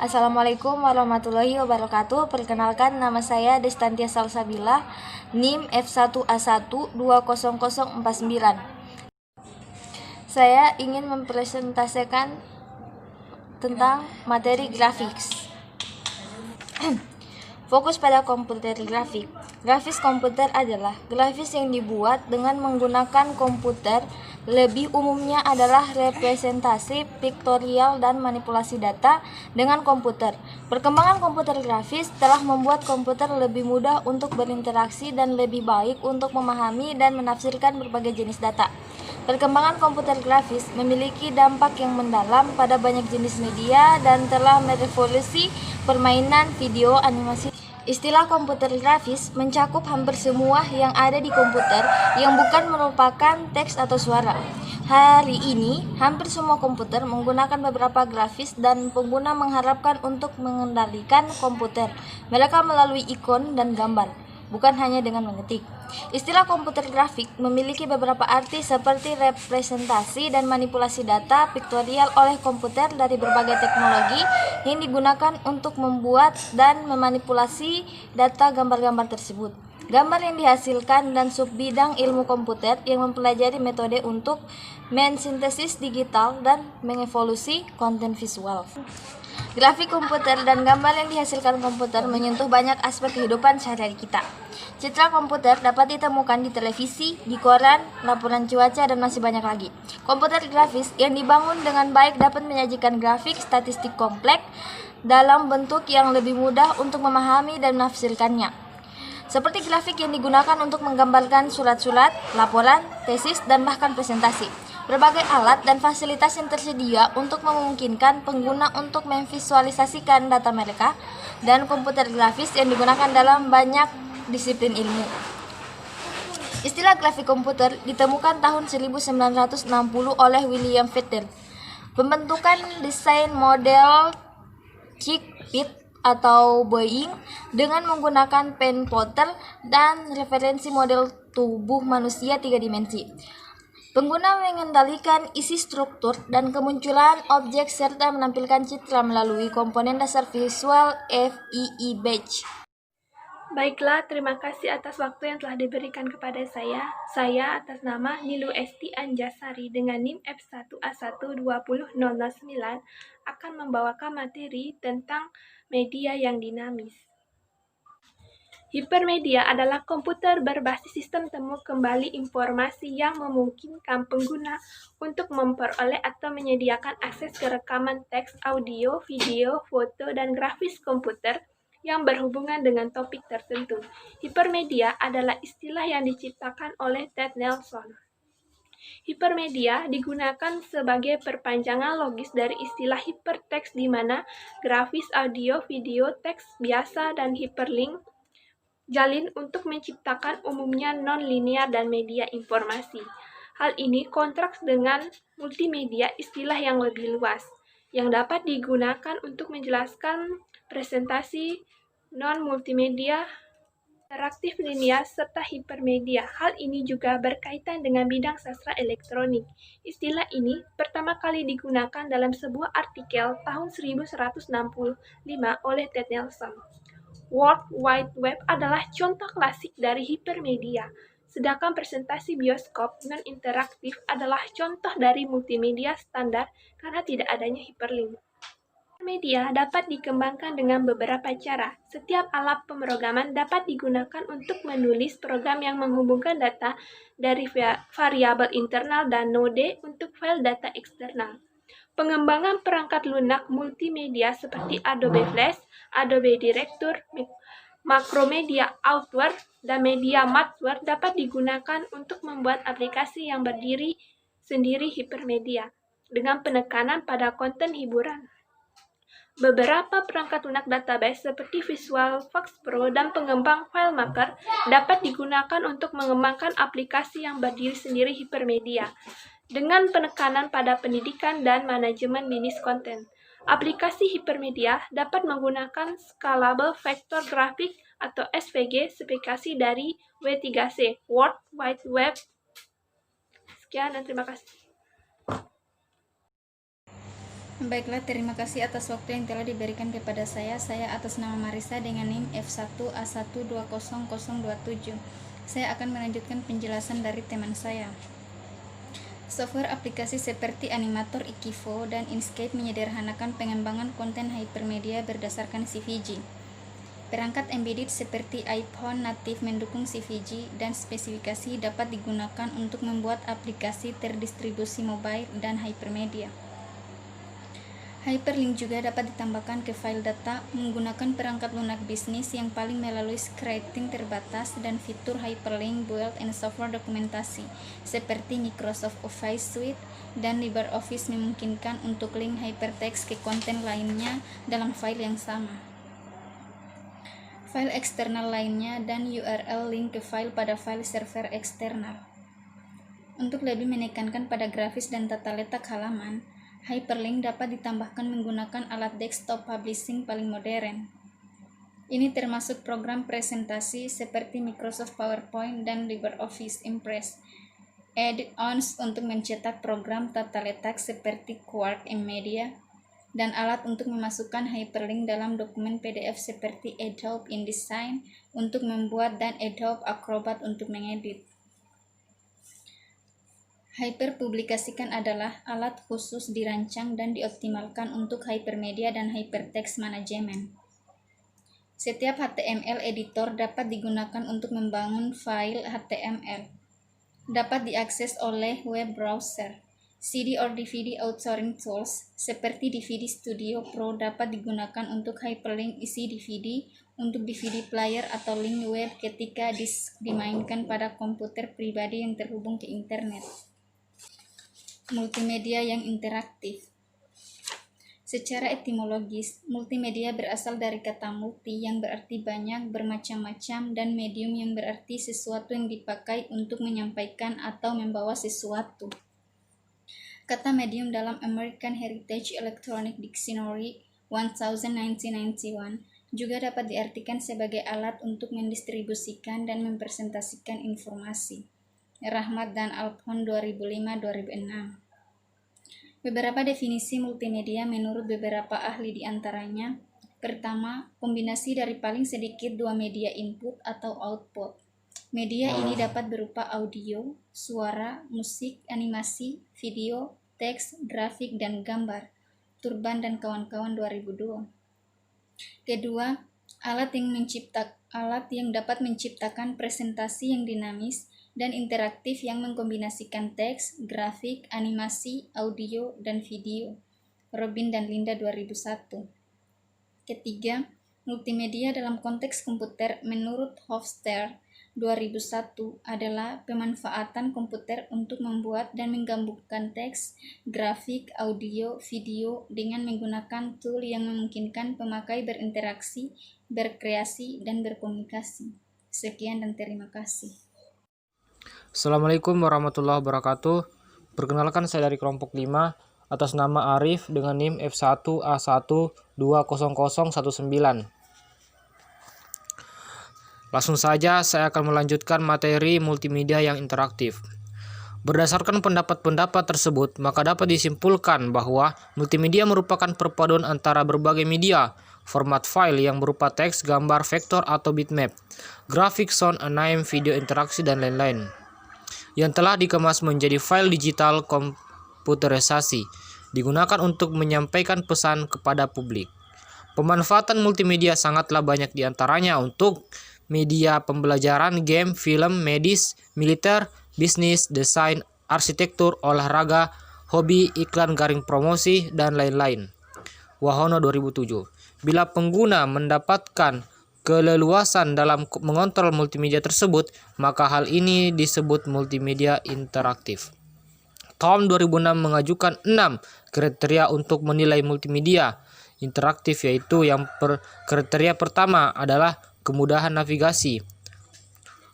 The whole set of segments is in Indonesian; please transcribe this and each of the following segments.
Assalamualaikum warahmatullahi wabarakatuh. Perkenalkan, nama saya Destantia Salsabila, NIM F1A1 20049. Saya ingin mempresentasikan tentang materi grafis. Fokus pada komputer grafik. Grafis komputer adalah grafis yang dibuat dengan menggunakan komputer. Lebih umumnya adalah representasi piktorial dan manipulasi data dengan komputer. Perkembangan komputer grafis telah membuat komputer lebih mudah untuk berinteraksi dan lebih baik untuk memahami dan menafsirkan berbagai jenis data. Perkembangan komputer grafis memiliki dampak yang mendalam pada banyak jenis media dan telah merevolusi permainan, video, animasi. Istilah komputer grafis mencakup hampir semua yang ada di komputer yang bukan merupakan teks atau suara. Hari ini, hampir semua komputer menggunakan beberapa grafis dan pengguna mengharapkan untuk mengendalikan komputer mereka melalui ikon dan gambar, bukan hanya dengan mengetik. Istilah komputer grafik memiliki beberapa arti seperti representasi dan manipulasi data piktorial oleh komputer dari berbagai teknologi yang digunakan untuk membuat dan memanipulasi data gambar-gambar tersebut. Gambar yang dihasilkan dan subbidang ilmu komputer yang mempelajari metode untuk mensintesis digital dan mengevolusi konten visual. Grafik komputer dan gambar yang dihasilkan komputer menyentuh banyak aspek kehidupan sehari-hari kita. Citra komputer dapat ditemukan di televisi, di koran, laporan cuaca, dan masih banyak lagi. Komputer grafis yang dibangun dengan baik dapat menyajikan grafik statistik kompleks dalam bentuk yang lebih mudah untuk memahami dan menafsirkannya. Seperti grafik yang digunakan untuk menggambarkan surat-surat, laporan, tesis, dan bahkan presentasi. Berbagai alat dan fasilitas yang tersedia untuk memungkinkan pengguna untuk memvisualisasikan data mereka, dan komputer grafis yang digunakan dalam banyak disiplin ilmu. Istilah grafik komputer ditemukan tahun 1960 oleh William Fetter. Pembentukan desain model cockpit atau Boeing dengan menggunakan pen plotter dan referensi model tubuh manusia 3 dimensi. Pengguna mengendalikan isi struktur dan kemunculan objek serta menampilkan citra melalui komponen dasar visual FEE Batch. Baiklah, terima kasih atas waktu yang telah diberikan kepada saya. Saya atas nama Nilu Esti Anjasari dengan NIM F1A1 20009 akan membawakan materi tentang media yang dinamis. Hipermedia adalah komputer berbasis sistem temu kembali informasi yang memungkinkan pengguna untuk memperoleh atau menyediakan akses ke rekaman teks, audio, video, foto, dan grafis komputer yang berhubungan dengan topik tertentu. Hipermedia adalah istilah yang diciptakan oleh Ted Nelson. Hipermedia digunakan sebagai perpanjangan logis dari istilah hypertext di mana grafis, audio, video, teks biasa, dan hyperlink jalin untuk menciptakan umumnya non-linear dan media informasi. Hal ini kontras dengan multimedia, istilah yang lebih luas, yang dapat digunakan untuk menjelaskan presentasi non-multimedia, interaktif linear, serta hipermedia. Hal ini juga berkaitan dengan bidang sastra elektronik. Istilah ini pertama kali digunakan dalam sebuah artikel tahun 1165 oleh Ted Nelson. World Wide Web adalah contoh klasik dari hipermedia, sedangkan presentasi bioskop non-interaktif adalah contoh dari multimedia standar karena tidak adanya hyperlink. Media dapat dikembangkan dengan beberapa cara. Setiap alat pemrograman dapat digunakan untuk menulis program yang menghubungkan data dari variabel internal dan node untuk file data eksternal. Pengembangan perangkat lunak multimedia seperti Adobe Flash, Adobe Director, Macromedia Outward, dan Media Maker dapat digunakan untuk membuat aplikasi yang berdiri sendiri hipermedia dengan penekanan pada konten hiburan. Beberapa perangkat lunak database seperti VisualFox Pro dan pengembang FileMaker dapat digunakan untuk mengembangkan aplikasi yang berdiri sendiri hipermedia dengan penekanan pada pendidikan dan manajemen bisnis konten. Aplikasi hipermedia dapat menggunakan Scalable Vector Graphic atau SVG spesifikasi dari W3C, World Wide Web. Sekian dan terima kasih. Baiklah, terima kasih atas waktu yang telah diberikan kepada saya. Saya atas nama Marisa dengan NIM F1A1200027. Saya akan melanjutkan penjelasan dari teman saya. Software aplikasi seperti Animator, Ikivo, dan Inkscape menyederhanakan pengembangan konten hypermedia berdasarkan CVG. Perangkat embedded seperti iPhone natif mendukung CVG dan spesifikasi dapat digunakan untuk membuat aplikasi terdistribusi mobile dan hypermedia. Hyperlink juga dapat ditambahkan ke file data menggunakan perangkat lunak bisnis yang paling melalui scripting terbatas dan fitur hyperlink built-in software dokumentasi seperti Microsoft Office Suite dan LibreOffice memungkinkan untuk link hypertext ke konten lainnya dalam file yang sama. File eksternal lainnya dan URL link ke file pada file server eksternal. Untuk lebih menekankan pada grafis dan tata letak halaman, hyperlink dapat ditambahkan menggunakan alat desktop publishing paling modern. Ini termasuk program presentasi seperti Microsoft PowerPoint dan LibreOffice Impress, add-ons untuk mencetak program tata letak seperti Quark Media, dan alat untuk memasukkan hyperlink dalam dokumen PDF seperti Adobe InDesign untuk membuat dan Adobe Acrobat untuk mengedit. Hyperpublikasikan adalah alat khusus dirancang dan dioptimalkan untuk hypermedia dan hypertext management. Setiap HTML editor dapat digunakan untuk membangun file HTML. Dapat diakses oleh web browser. CD or DVD authoring tools seperti DVD Studio Pro dapat digunakan untuk hyperlink isi DVD untuk DVD player atau link web ketika disk dimainkan pada komputer pribadi yang terhubung ke internet. Multimedia yang interaktif. Secara etimologis, multimedia berasal dari kata multi yang berarti banyak, bermacam-macam, dan medium yang berarti sesuatu yang dipakai untuk menyampaikan atau membawa sesuatu. Kata medium dalam American Heritage Electronic Dictionary 1991 juga dapat diartikan sebagai alat untuk mendistribusikan dan mempresentasikan informasi. Rahmat dan Alphon 2005-2006. Beberapa definisi multimedia menurut beberapa ahli diantaranya: pertama, kombinasi dari paling sedikit dua media input atau output. Media ini dapat berupa audio, suara, musik, animasi, video, teks, grafik, dan gambar. Turban dan kawan-kawan 2002. Kedua, alat yang dapat menciptakan presentasi yang dinamis dan interaktif yang mengkombinasikan teks, grafik, animasi, audio, dan video. Robin dan Linda 2001. Ketiga, multimedia dalam konteks komputer menurut Hofstede 2001 adalah pemanfaatan komputer untuk membuat dan menggabungkan teks, grafik, audio, video dengan menggunakan tool yang memungkinkan pemakai berinteraksi, berkreasi, dan berkomunikasi. Sekian dan terima kasih. Assalamualaikum warahmatullahi wabarakatuh. Perkenalkan, saya dari kelompok 5 atas nama Arif dengan NIM F1A1200019. Langsung saja saya akan melanjutkan materi multimedia yang interaktif. Berdasarkan pendapat-pendapat tersebut, maka dapat disimpulkan bahwa multimedia merupakan perpaduan antara berbagai media, format file yang berupa teks, gambar, vektor atau bitmap, grafik, sound, anime, video interaksi, dan lain-lain, yang telah dikemas menjadi file digital komputerisasi, digunakan untuk menyampaikan pesan kepada publik. Pemanfaatan multimedia sangatlah banyak diantaranya untuk media pembelajaran, game, film, medis, militer, bisnis, desain, arsitektur, olahraga, hobi, iklan, garing promosi, dan lain-lain. Wahono 2007. Bila pengguna mendapatkan keleluasan dalam mengontrol multimedia tersebut, maka hal ini disebut multimedia interaktif. Tom 2006 mengajukan 6 kriteria untuk menilai multimedia interaktif, yaitu kriteria pertama adalah kemudahan navigasi.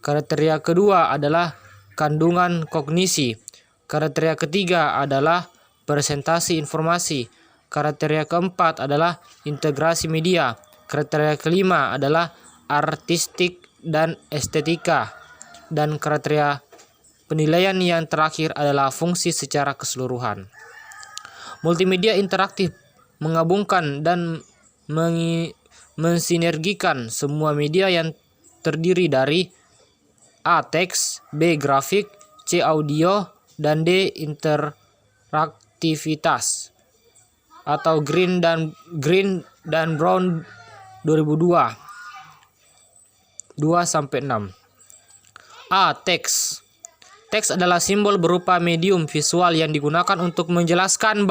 Kriteria kedua adalah kandungan kognisi. Kriteria ketiga adalah presentasi informasi. Kriteria keempat adalah integrasi media. Kriteria kelima adalah artistik dan estetika. Dan kriteria penilaian yang terakhir adalah fungsi secara keseluruhan. Multimedia interaktif menggabungkan dan mensinergikan semua media yang terdiri dari A. Teks, B. Grafik, C. Audio, dan D. Interaktivitas atau Green dan Brown 2002 2-6. A. Teks. Teks adalah simbol berupa medium visual yang digunakan untuk menjelaskan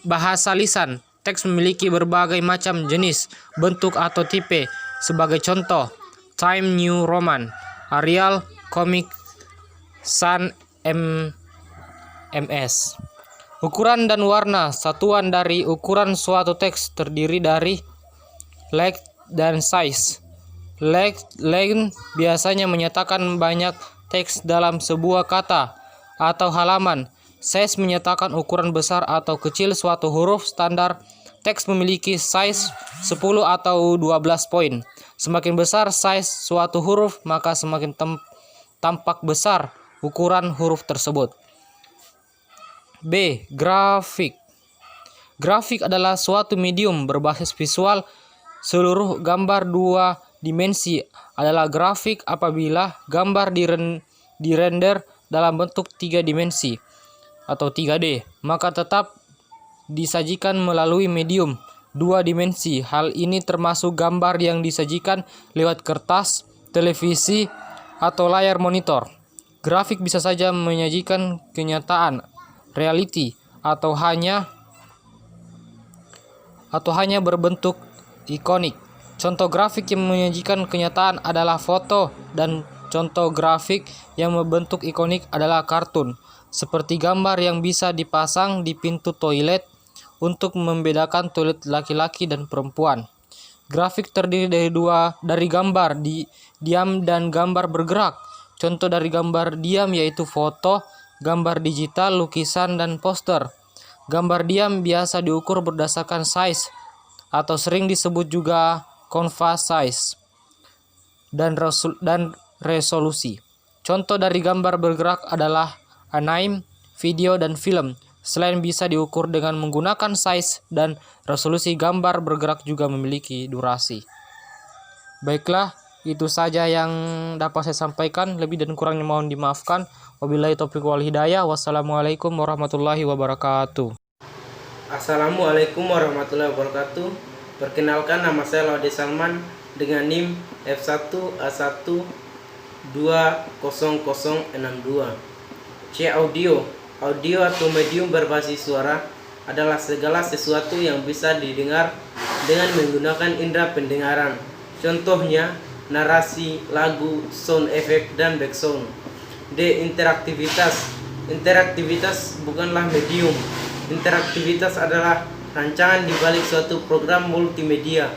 bahasa lisan. Teks memiliki berbagai macam jenis, bentuk atau tipe. Sebagai contoh, Time New Roman, Arial, Comic Sans, MS. Ukuran dan warna. Satuan dari ukuran suatu teks terdiri dari length dan size. Length biasanya menyatakan banyak teks dalam sebuah kata atau halaman. Size menyatakan ukuran besar atau kecil suatu huruf. Standar teks memiliki size 10 atau 12 poin. Semakin besar size suatu huruf, maka semakin tampak besar ukuran huruf tersebut. B. Grafik. Grafik adalah suatu medium berbasis visual. Seluruh gambar 2 dimensi adalah grafik apabila gambar dirender dalam bentuk 3 dimensi atau 3D, maka tetap disajikan melalui medium 2 dimensi. Hal ini termasuk gambar yang disajikan lewat kertas, televisi, atau layar monitor. Grafik bisa saja menyajikan kenyataan, reality, atau hanya berbentuk ikonik. Contoh grafik yang menyajikan kenyataan adalah foto, dan contoh grafik yang membentuk ikonik adalah kartun, seperti gambar yang bisa dipasang di pintu toilet untuk membedakan toilet laki-laki dan perempuan. Grafik terdiri dari gambar diam dan gambar bergerak. Contoh dari gambar diam yaitu foto, gambar digital, lukisan, dan poster. Gambar diam biasa diukur berdasarkan size atau sering disebut juga canvas size dan resolusi. Contoh dari gambar bergerak adalah anime, video, dan film. Selain bisa diukur dengan menggunakan size dan resolusi, gambar bergerak juga memiliki durasi. Baiklah, itu saja yang dapat saya sampaikan. Lebih dan kurangnya mohon dimaafkan. Wabillahi taufiq wal hidayah. Wassalamualaikum warahmatullahi wabarakatuh. Assalamualaikum warahmatullahi wabarakatuh. Perkenalkan, nama saya Laude Salman dengan NIM F1A1200062. C. Audio. Audio atau medium berbasis suara adalah segala sesuatu yang bisa didengar dengan menggunakan indera pendengaran. Contohnya narasi, lagu, sound effect, dan background. D. Interaktivitas. Interaktivitas bukanlah medium. Interaktivitas adalah rancangan di balik suatu program multimedia.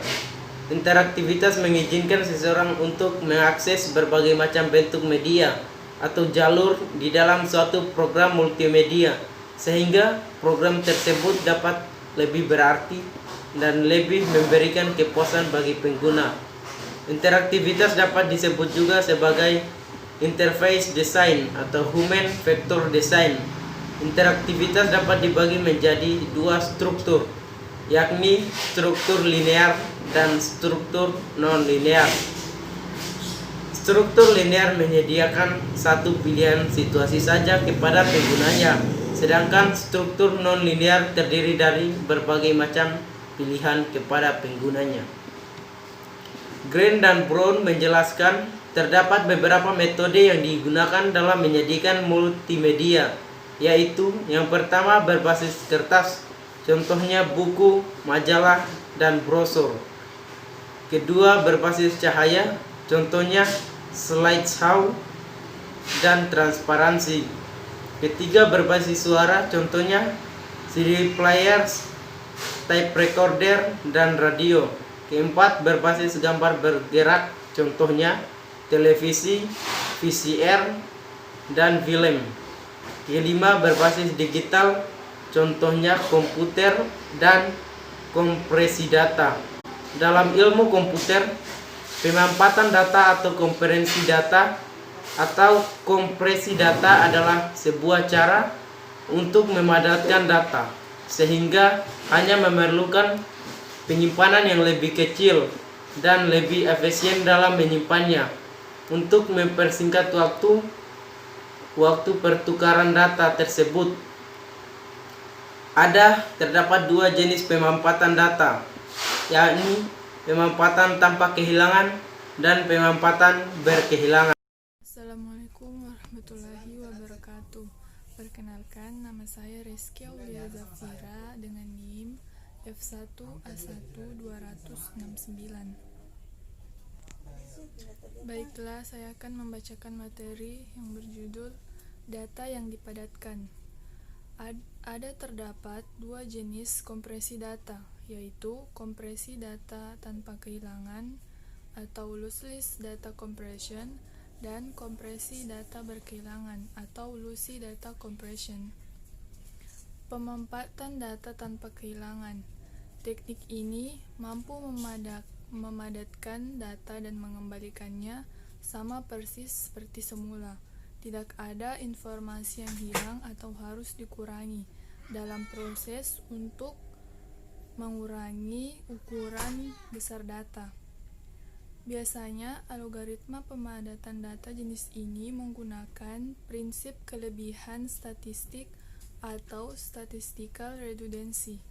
Interaktivitas mengizinkan seseorang untuk mengakses berbagai macam bentuk media atau jalur di dalam suatu program multimedia, sehingga program tersebut dapat lebih berarti dan lebih memberikan kepuasan bagi pengguna. Interaktivitas dapat disebut juga sebagai interface design atau human vector design. Interaktivitas dapat dibagi menjadi 2 struktur, yakni struktur linear dan struktur non-linear. Struktur linear menyediakan satu pilihan situasi saja kepada penggunanya, sedangkan struktur non-linear terdiri dari berbagai macam pilihan kepada penggunanya. Green dan Brown menjelaskan terdapat beberapa metode yang digunakan dalam menyajikan multimedia, yaitu yang pertama berbasis kertas, contohnya buku, majalah, dan brosur. Kedua berbasis cahaya, contohnya slideshow dan transparansi. Ketiga berbasis suara, contohnya CD players, tape recorder, dan radio. Keempat berbasis gambar bergerak, contohnya televisi, VCR, dan film. Kelima berbasis digital, contohnya komputer dan kompresi data. Dalam ilmu komputer, pemampatan data atau kompresi data adalah sebuah cara untuk memadatkan data, sehingga hanya memerlukan penyimpanan yang lebih kecil dan lebih efisien dalam menyimpannya. Untuk mempersingkat waktu pertukaran data tersebut, terdapat dua jenis pemampatan data, yakni pemampatan tanpa kehilangan dan pemampatan berkehilangan. Assalamualaikum warahmatullahi wabarakatuh. Perkenalkan, nama saya Rizky Aulia Zafira dengan NIM F1A1-269. Baiklah, saya akan membacakan materi yang berjudul Data yang dipadatkan. Terdapat dua jenis kompresi data, yaitu kompresi data tanpa kehilangan atau lossless data compression dan kompresi data berkehilangan atau lossy data compression. Pemampatan data tanpa kehilangan. Teknik ini mampu memadatkan data dan mengembalikannya sama persis seperti semula. Tidak ada informasi yang hilang atau harus dikurangi dalam proses untuk mengurangi ukuran besar data. Biasanya, algoritma pemadatan data jenis ini menggunakan prinsip kelebihan statistik atau statistical redundancy,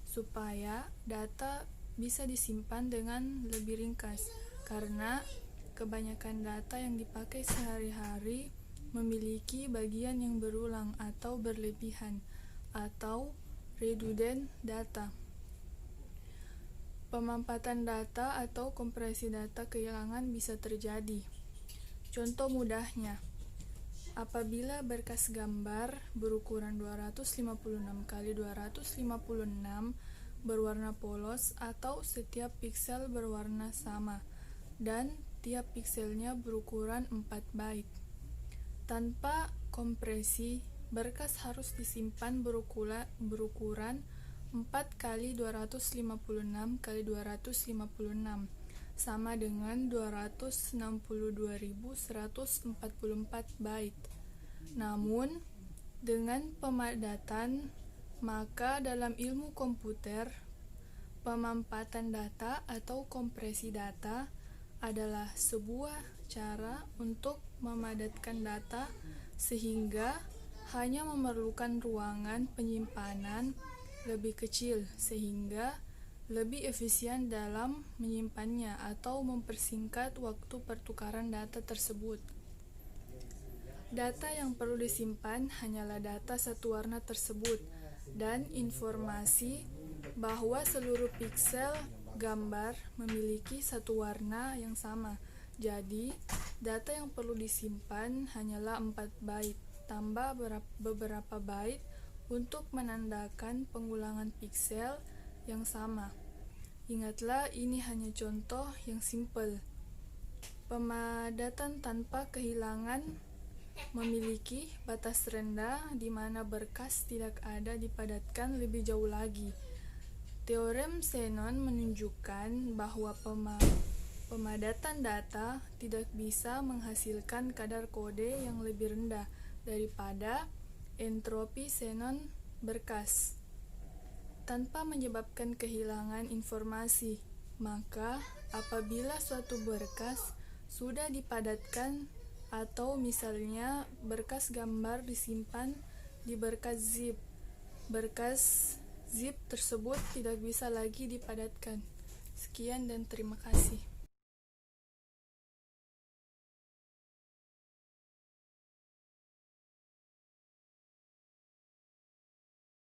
supaya data bisa disimpan dengan lebih ringkas, karena kebanyakan data yang dipakai sehari-hari memiliki bagian yang berulang atau berlebihan, atau redundant data. Pemampatan data atau kompresi data kehilangan bisa terjadi. Contoh mudahnya, apabila berkas gambar berukuran 256x256 berwarna polos atau setiap piksel berwarna sama dan tiap pikselnya berukuran 4 byte. Tanpa kompresi, berkas harus disimpan berukuran 4x256x256 sama dengan 262.144 byte. Namun, dengan pemadatan, maka dalam ilmu komputer, pemampatan data atau kompresi data adalah sebuah cara untuk memadatkan data sehingga hanya memerlukan ruangan penyimpanan lebih kecil sehingga lebih efisien dalam menyimpannya atau mempersingkat waktu pertukaran data tersebut. Data yang perlu disimpan hanyalah data satu warna tersebut dan informasi bahwa seluruh piksel gambar memiliki satu warna yang sama. Jadi, data yang perlu disimpan hanyalah 4 byte tambah beberapa byte untuk menandakan pengulangan piksel yang sama. Ingatlah, ini hanya contoh yang simpel. Pemadatan tanpa kehilangan memiliki batas rendah di mana berkas tidak ada dipadatkan lebih jauh lagi. Teorem Shannon menunjukkan bahwa pemadatan data tidak bisa menghasilkan kadar kode yang lebih rendah daripada entropi Shannon berkas tanpa menyebabkan kehilangan informasi. Maka, apabila suatu berkas sudah dipadatkan atau misalnya berkas gambar disimpan di berkas zip tersebut tidak bisa lagi dipadatkan. Sekian dan terima kasih.